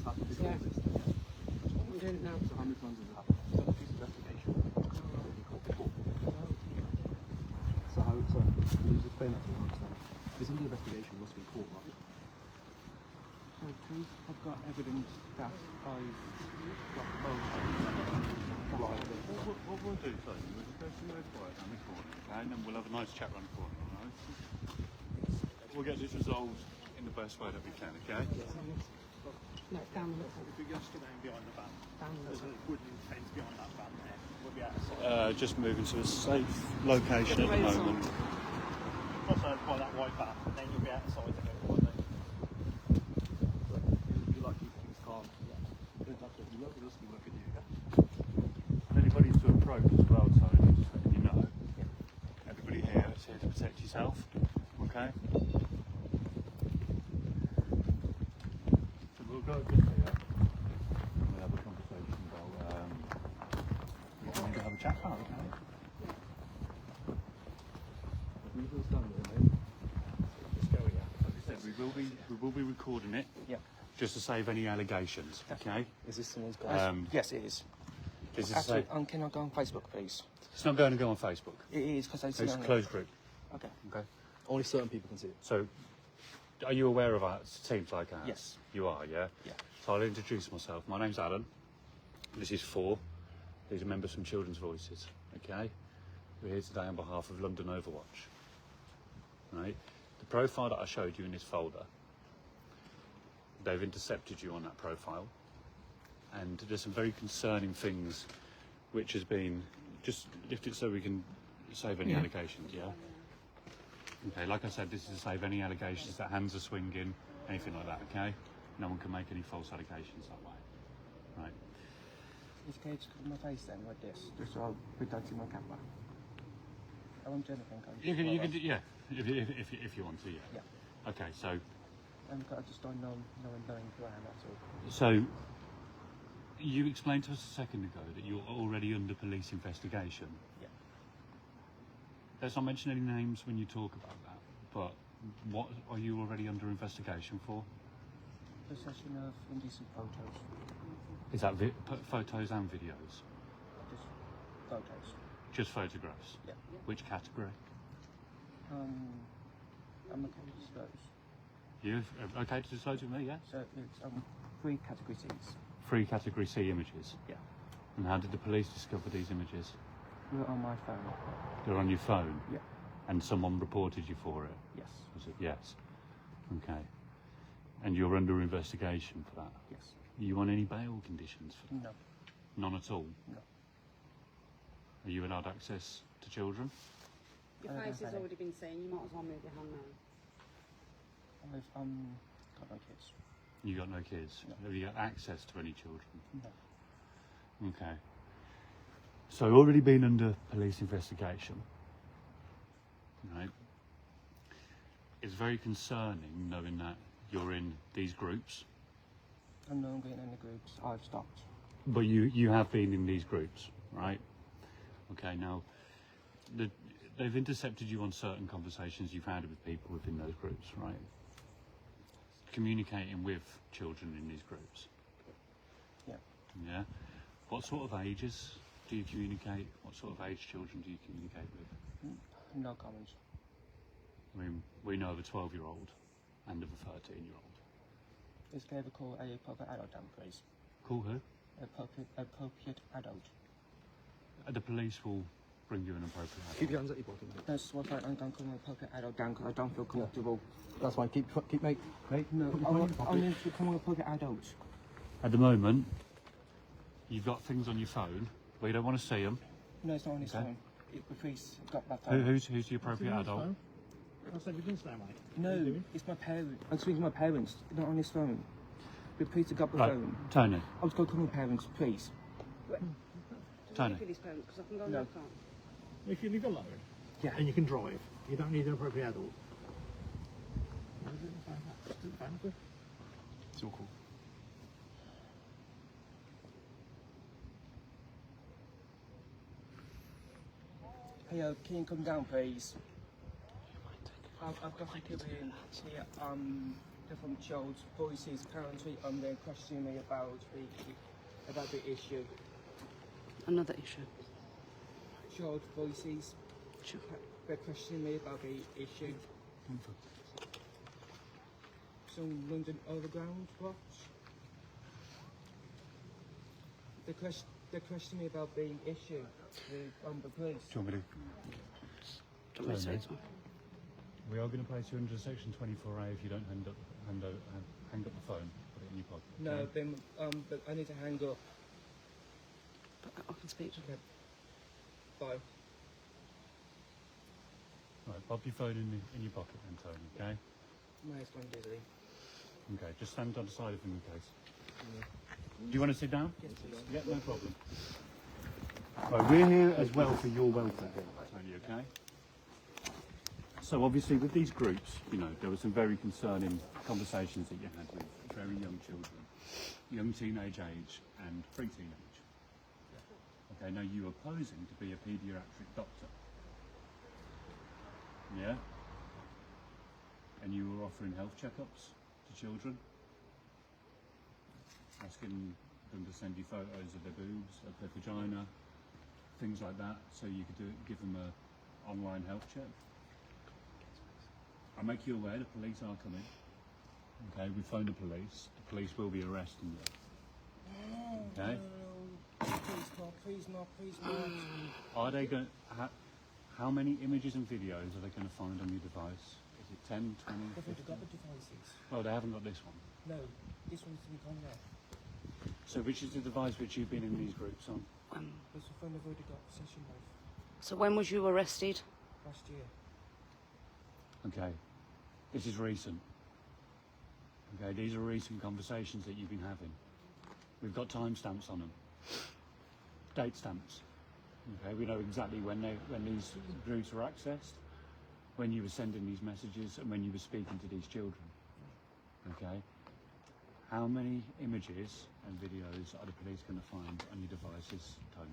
happened before Yeah. this? Yeah. We don't know. So how many times has it happened? It's done a police investigation. You caught before. So how, so, can you just explain that to me? I understand. This under investigation must be caught, right? So please, I've got evidence that I've got both. Right. What we'll do, Tony, we'll just go through your quiet down the corner, okay? And then we'll have a nice chat around the corner, all right? We'll get this resolved in the best way that we can, okay? No, down the little. If we go straight down behind the van, Down the there's little. a wooden fence behind that van there. We'll be outside. Just moving to a safe location at the moment. Cross over by that white van, and then you'll be outside of it. Won't you? You like keep things calm. Yeah. You work with us, we work with you, yeah? And anybody to approach as well, Tony, just letting you know. Everybody here is here to protect yourself, okay? So we'll go a bit here. And we'll have a conversation about what we need to have a chat about, okay? We will stand there, mate. Just go, yeah. As I said, we will be recording it. Yeah. Just to save any allegations, okay? Is this someone's car? Yes, it is. This is Actually, safe. can I go on Facebook, please? It's not going to go on Facebook. It is because I see It's a on it. closed group, Okay. okay? Only certain people can see it. So, are you aware of our teams like ours? Yes. You are, yeah? Yeah. So I'll introduce myself. My name's Alan. This is Four. These are members from Children's Voices, okay? We're here today on behalf of London Overwatch, right? The profile that I showed you in this folder, they've intercepted you on that profile, and there's some very concerning things which has been, just lift it so we can save any allegations, yeah? Okay, like I said, this is to save any allegations that hands are swinging, anything like that, okay? No one can make any false allegations that way, right? Is it okay to cover my face then, like this, just so I'll pretend to my camera? I won't do anything. You can do, yeah, if you want to, yeah. Yeah. Okay, so I just don't know who I am, that's all. so you explained to us a second ago that you're already under police investigation. Yeah. Let's not mention any names when you talk about that, but what are you already under investigation for? Possession of indecent photos. Is that photos and videos? Just photos. Just photographs? Yeah. Which category? I'm okay to disclose. You okay to disclose with me, yeah? So it's 3 category C's. 3 category C images. Yeah. And how did the police discover these images? They're on my phone. They're on your phone? Yeah. And someone reported you for it? Yes. Was it? Yes. Okay. And you're under investigation for that? Yes. Are you on any bail conditions for that? No. None at all? No. Are you allowed access to children? Your face has already been seen. You might as well move your hand now. I've got no kids. You got no kids? No. Have you got access to any children? No. Okay. So already been under police investigation, right? It's very concerning knowing that you're in these groups. I'm no longer in any groups. I've stopped. But you have been in these groups, right? Okay, now, they've intercepted you on certain conversations you've had with people within those groups, right? Communicating with children in these groups. Yeah. Yeah? What sort of ages do you communicate? What sort of age children do you communicate with? No comments. I mean, we know of a 12-year-old and of a 13-year-old. Is okay to call a appropriate adult down, please? Call who? Appropriate adult. The police will bring you an appropriate adult. Keep your hands at your pocket, mate. That's what I'm going to call an appropriate adult down because I don't feel comfortable. That's fine. Keep, mate. No, Put your phone in your I pocket. need to call an appropriate adult. At the moment, you've got things on your phone, but you don't want to see them. No, it's not on his Okay. phone. The police got my phone. Who's the appropriate adult? I said we didn't stay, mate. No, it's my parents. I'm speaking to my parents, not on his phone. The police got the Right, phone. Tony. I was going to call my parents, please. Tony. Look at his phone, because I can go No. on my phone. If you live alone Yeah. and you can drive, you don't need an appropriate adult. It's all cool. Hey, can you come down, please? I've got to give in here. from child's voices. Currently, they're questioning me about the issue. Another issue. Child's voices. Sure. They're questioning me about the issue. Some London Overground watch. They're questioning me about the issue. The police. Do you want me Don't want me to say Tony? it. We are going to place you under section 24A if you don't hang up the phone. Put it in your pocket. No, okay? then, but I need to hang up. But I can speak to Okay. Bye. Right, pop your phone in your pocket then, Tony, okay? My head's going dizzy. Okay, just stand on the side of him in case. Do you want to sit down? Yes, please. Yeah, no problem. Right, we're here as well for your welfare, Tony, okay? So obviously with these groups, you know, there were some very concerning conversations that you had with very young children, young teenage age and pre-teenage. Okay, now you were posing to be a paediatric doctor. Yeah? And you were offering health checkups to children, asking them to send you photos of their boobs, of their vagina, things like that, so you could give them a online health check. I make you aware the police are coming. Okay, we phoned the police. The police will be arresting you. Okay? Please not. Are they going? How many images and videos are they going to find on your device? Is it 10, 20, They've 50? already got the devices. Oh, they haven't got this one. No, this one's to be gone now. So which is the device which you've been in these groups on? This is the phone I've already got possession of So when was you arrested? last year. Okay, this is recent. Okay, these are recent conversations that you've been having. We've got timestamps on them, date stamps. Okay, we know exactly when these groups were accessed, when you were sending these messages, and when you were speaking to these children. Okay, how many images and videos are the police going to find on your devices, Tony?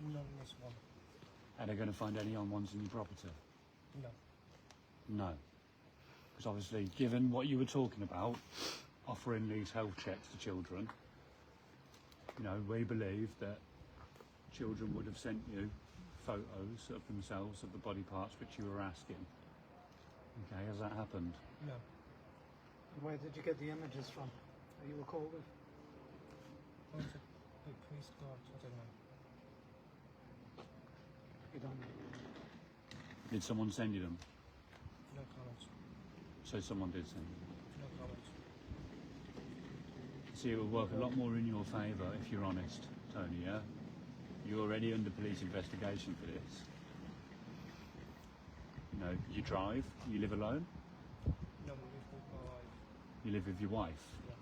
None on this one. Are they going to find any on ones in your property? No. No. Because obviously, given what you were talking about, offering these health checks to children, you know, we believe that children would have sent you photos of themselves, of the body parts which you were asking. Okay, has that happened? No. Where did you get the images from? Are you recorded? Oh, it's a priest god, I don't know. You don't know. Did someone send you them? No comments. So someone did send you them. No comments. See, it will work a lot more in your favour if you're honest, Tony, yeah? You're already under police investigation for this. You know, you drive, you live alone, No, we live with my wife. you live with your wife. Yeah.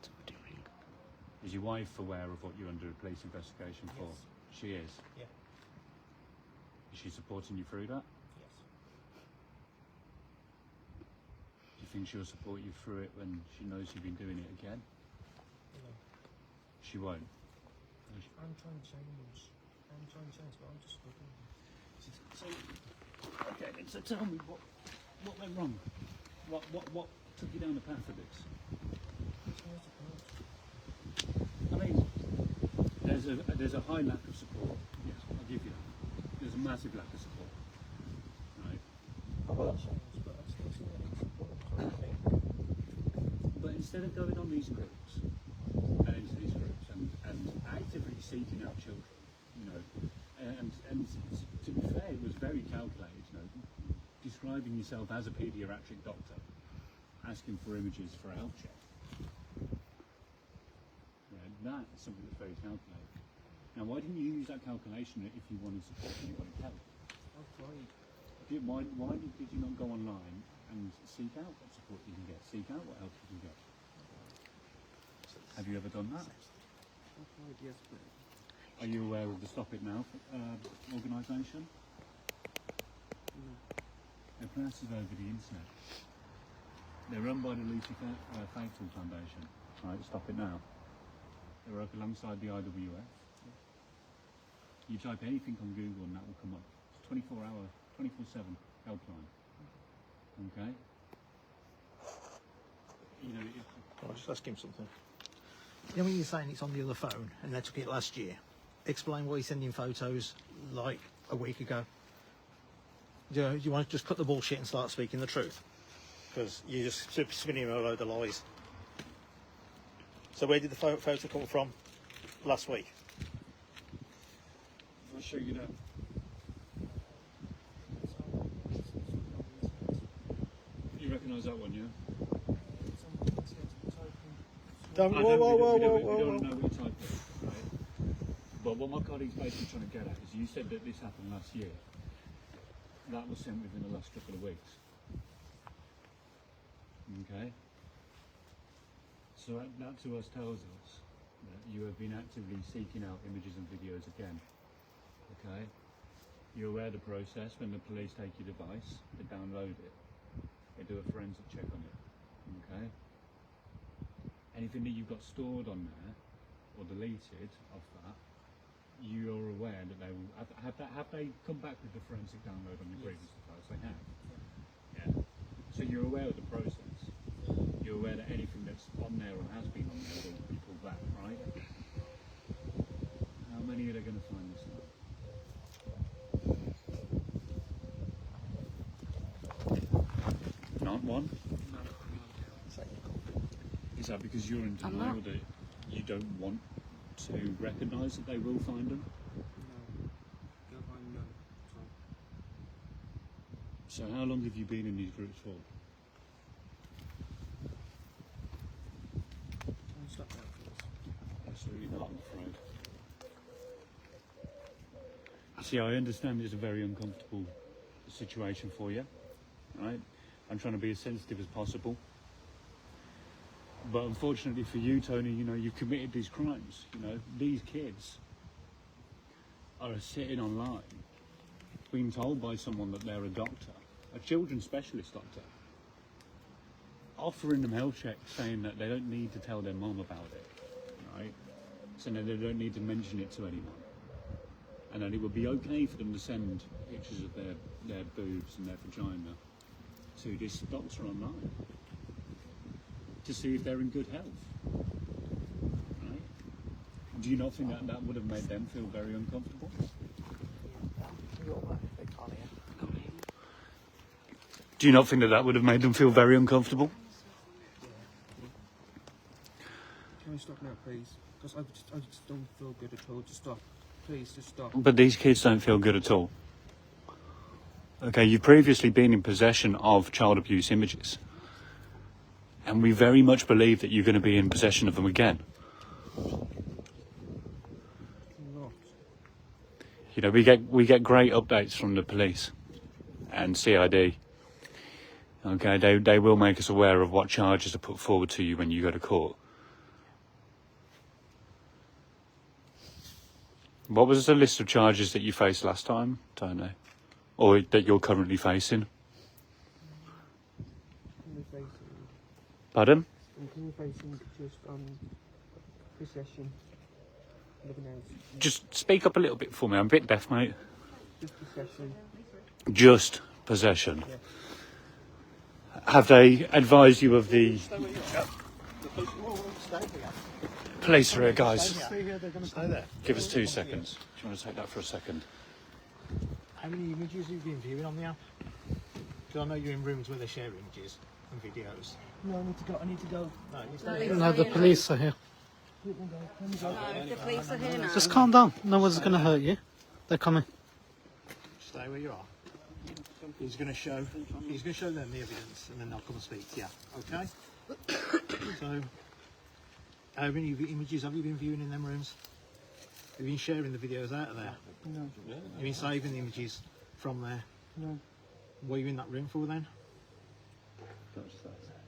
Is your wife aware of what you're under a police investigation for? Yes. She is. Yeah. Is she supporting you through that? Yes. Do you think she'll support you through it when she knows you've been doing it again? No. She won't. I'm trying to change. But I'm just struggling. So, okay, then, so tell me what went wrong? What took you down the path of this? I mean, there's a high lack of support. Yes, I'll give you that. There's a massive lack of support. Right? But instead of going on these groups and into these groups and actively seeking out children, you know, and to be fair, it was very calculated, you know, describing yourself as a paediatric doctor, asking for images for a health check. Yeah, that's something that's very calculated. Now, why didn't you use that calculation if you wanted support and you wanted help? Why did you not go online and seek out what support you can get, seek out what help you can get? Have you ever done that? Yes, but Are you aware of the Stop It Now organisation? They're plastered over the internet. They're run by the Lucy Faithful Foundation. Right, Stop It Now. They work alongside the IWF. You type anything on Google and that will come up. It's 24-hour, 24/7 helpline. Okay? you know, I'll just ask him something. You know when you're saying it's on the other phone and they took it last year, explain why you're sending photos like a week ago. Do you want to just cut the bullshit and start speaking the truth? Because you're just spinning a load of lies. So where did the photo come from last week? I'll show you that. You recognise that one, yeah? Don't, I whoa, know whoa, whoa, we don't, whoa, we whoa, don't whoa. know what you're typing, right? But what my colleague's basically trying to get at is you said that this happened last year. That was sent within the last couple of weeks. Okay? So that to us tells us that you have been actively seeking out images and videos again. Okay? You're aware of the process. When the police take your device, they download it. They do a forensic check on it. Okay? Anything that you've got stored on there or deleted of that, you're aware that they will have they come back with the forensic download on your previous device? They have. Yeah. So you're aware of the process. You're aware that anything that's on there or has been on there will be pulled back, right? How many are they going to find this time? Not one? Is that because you're in denial that you don't want to recognise that they will find them? So how long have you been in these groups for? Absolutely not, I'm afraid. See, I understand it's a very uncomfortable situation for you, right? I'm trying to be as sensitive as possible. But unfortunately for you, Tony, you know, you've committed these crimes. You know, these kids are sitting online being told by someone that they're a doctor, a children's specialist doctor, offering them health checks saying that they don't need to tell their mum about it, right? So that they don't need to mention it to anyone. And that it would be okay for them to send pictures of their boobs and their vagina to this doctor online to see if they're in good health, right? Do you not think that that would have made them feel very uncomfortable? Do you not think that that would have made them feel very uncomfortable? Can we stop now, please? Because I just don't feel good at all. Just stop. Please, just stop. But these kids don't feel good at all. Okay, you've previously been in possession of child abuse images. And we very much believe that you're going to be in possession of them again. Not. You know, we get great updates from the police and CID. Okay, they will make us aware of what charges are put forward to you when you go to court. What was the list of charges that you faced last time, Tony? Or that you're currently facing? Pardon? I'm facing just possession of an house. Just speak up a little bit for me. I'm a bit deaf, mate. Just possession. Just possession. Yeah. Have they advised you of the police are here, guys? Stay here, they're going to stay there. Give us 2 seconds. Do you want to take that for a second? How many images have you been viewing on the app? Because I know you're in rooms where they share images and videos. No, I need to go. I need to go. No, you stay here. No, the police are here. No, the police are here now. Just calm down. No one's going to hurt you. They're coming. Stay where you are. He's going to show them the evidence, and then they'll come and speak to you. Okay? So, how many images have you been viewing in them rooms? Have you been sharing the videos out of there? No. Have you been saving the images from there? No. What are you in that room for then?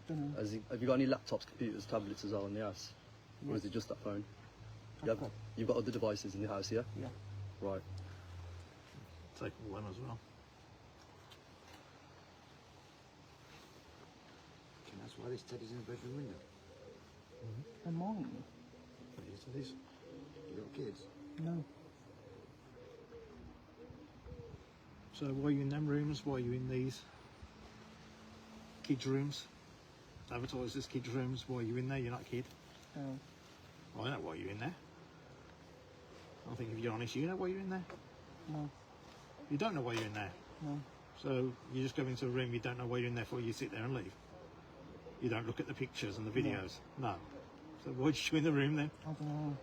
Don't know. Have you got any laptops, computers, tablets as well in the house? Or is it just that phone? You've got other devices in the house, yeah? Yeah. Right. Take all them as well. That's why this Teddy's in the bedroom window. They're mine. Yes, it is. You got kids? No. So why are you in them rooms? Why are you in these kids' rooms? advertise as kids' rooms while you're in there. You're not a kid. No. I know why you're in there. I think if you're honest, you know why you're in there. No. You don't know why you're in there. No. So you just go into a room, you don't know why you're in there for, you sit there and leave. You don't look at the pictures and the videos. No. So why did you in the room then? I don't know.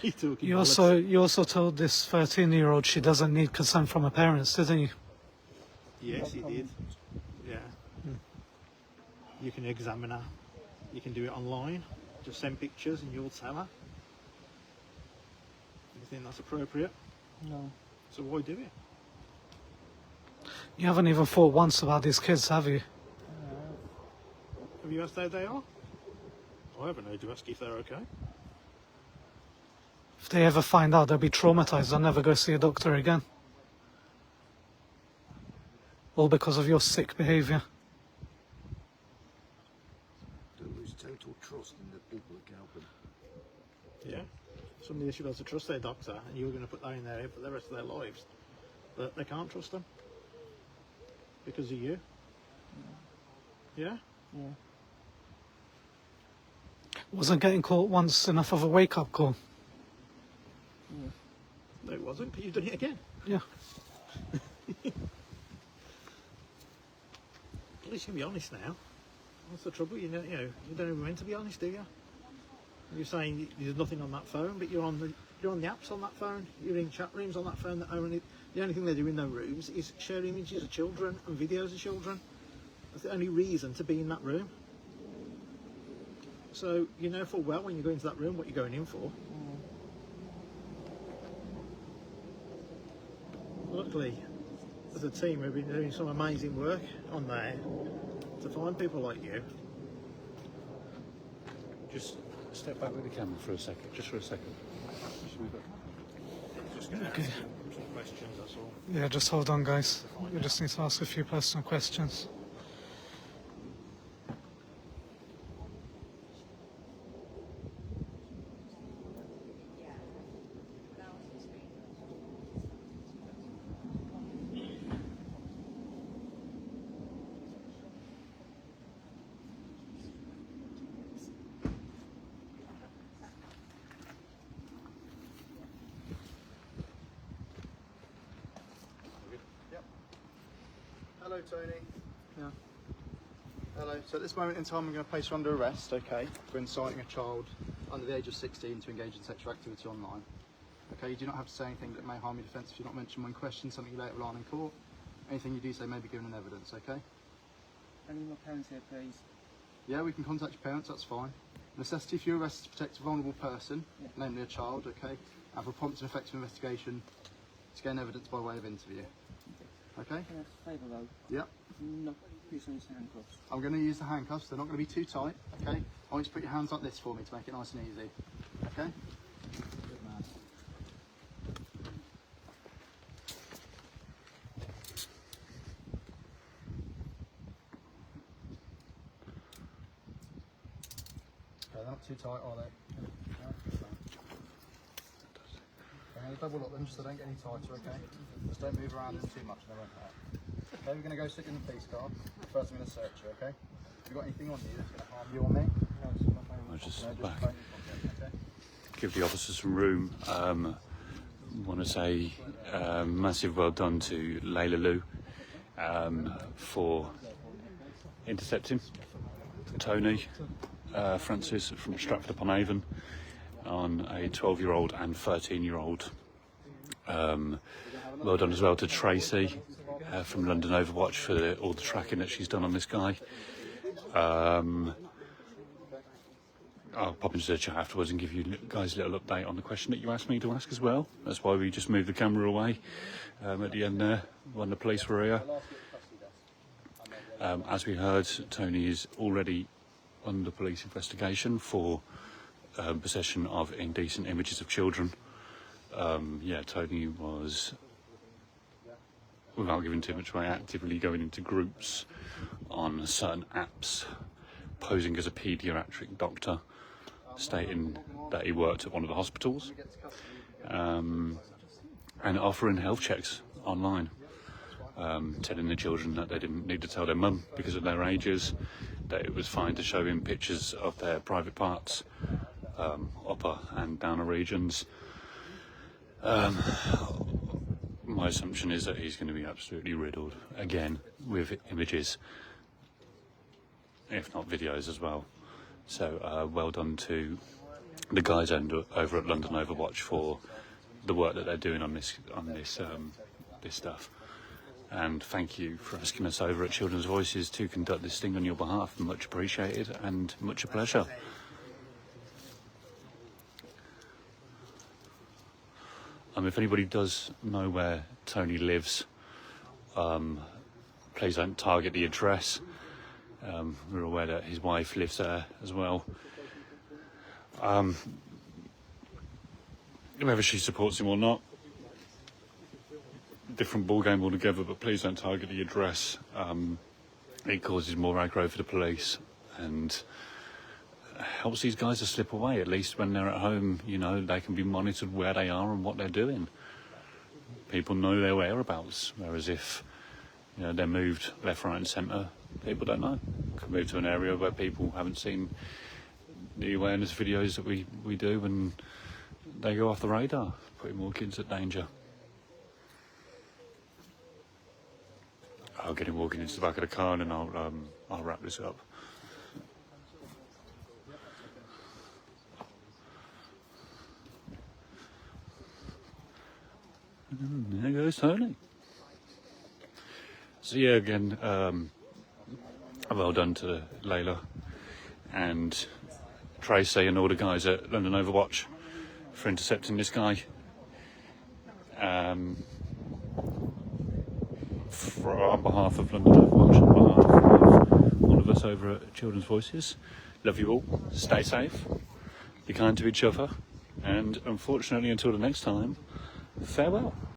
You're talking You also told this 13-year-old she doesn't need consent from her parents, didn't you? Yes, you did. Yeah. You can examine her. You can do it online. Just send pictures and you'll tell her. You think that's appropriate? No. So why do it? You haven't even thought once about these kids, have you? Have you asked how they are? I haven't heard you ask if they're okay. If they ever find out, they'll be traumatized. They'll never go see a doctor again. All because of your sick behaviour. They lose total trust in the people that can help them. Yeah. Somebody should be able to trust their doctor, and you're going to put that in their head for the rest of their lives. That they can't trust them. Because of you. Yeah? Yeah. Wasn't getting caught once enough of a wake-up call? No, it wasn't, because you've done it again. Yeah. At least you can be honest now. What's the trouble? You don't even meant to be honest, do you? You're saying there's nothing on that phone, but you're on the apps on that phone. You're in chat rooms on that phone. The only thing they do in those rooms is share images of children and videos of children. That's the only reason to be in that room. So you know full well when you go into that room what you're going in for. Luckily, as a team, we've been doing some amazing work on there to find people like you. Just step back with the camera for a second, just for a second. Just move it. Just going to ask some questions, that's all. Yeah, just hold on, guys. We just need to ask a few personal questions. Hello, Tony. Yeah. Hello. So at this moment in time, I'm going to place you under arrest, okay, for inciting a child under the age of 16 to engage in sexual activity online. Okay, you do not have to say anything that may harm your defence if you're not mentioned when questioned, something you later rely on in court. Anything you do say may be given in evidence, okay? Any of my parents here, please? Yeah, we can contact your parents, that's fine. Necessity for your arrest is to protect a vulnerable person, Yeah. namely a child, okay, and for prompt and effective investigation to gain evidence by way of interview. Okay? Can I ask a favour though? Yeah. No, please don't use handcuffs. I'm going to use the handcuffs. They're not going to be too tight, okay? I want you to put your hands like this for me to make it nice and easy, okay? Good man. Okay, they're not too tight, are they? No? I'm going to double up them so they don't get any tighter, okay? Just don't move around them too much and they won't hurt. Okay, we're going to go stick in the police car. First I'm going to search you, okay? Have you got anything on you that's going to harm you or me? No, it's my phone. I'll just No, step just back. phone your pocket, okay? Give the officers some room. Want to say massive well done to Layla Lou for intercepting Tony Francis from Stratford upon Avon on a 12-year-old and 13-year-old. Well done as well to Tracy from London Overwatch for all the tracking that she's done on this guy. I'll pop into the chat afterwards and give you guys a little update on the question that you asked me to ask as well. That's why we just moved the camera away at the end there when the police were here. As we heard, Tony is already under police investigation for possession of indecent images of children. Yeah, Tony was, without giving too much away, actively going into groups on certain apps, posing as a paediatric doctor, stating that he worked at one of the hospitals, and offering health checks online, telling the children that they didn't need to tell their mum because of their ages, that it was fine to show him pictures of their private parts, upper and downer regions. My assumption is that he's going to be absolutely riddled again with images, if not videos as well. So well done to the guys over at London Overwatch for the work that they're doing on this stuff. And thank you for asking us over at Children's Voices to conduct this thing on your behalf. Much appreciated and much a pleasure. If anybody does know where Tony lives, please don't target the address. We're aware that his wife lives there as well. Whether she supports him or not, different ball game altogether, but please don't target the address. It causes more aggro for the police and helps these guys to slip away. At least when they're at home, you know, they can be monitored where they are and what they're doing. People know their whereabouts, whereas if, you know, they're moved left, right and centre, people don't know. Could move to an area where people haven't seen the awareness videos that we do, and they go off the radar, putting more kids at danger. I'll get him walking into the back of the car and then I'll wrap this up. And there goes Tony. So yeah, again, well done to Layla and Tracy and all the guys at London Overwatch for intercepting this guy. On behalf of London Overwatch, on behalf of all of us over at Children's Voices, love you all, stay safe, be kind to each other, and unfortunately until the next time, farewell.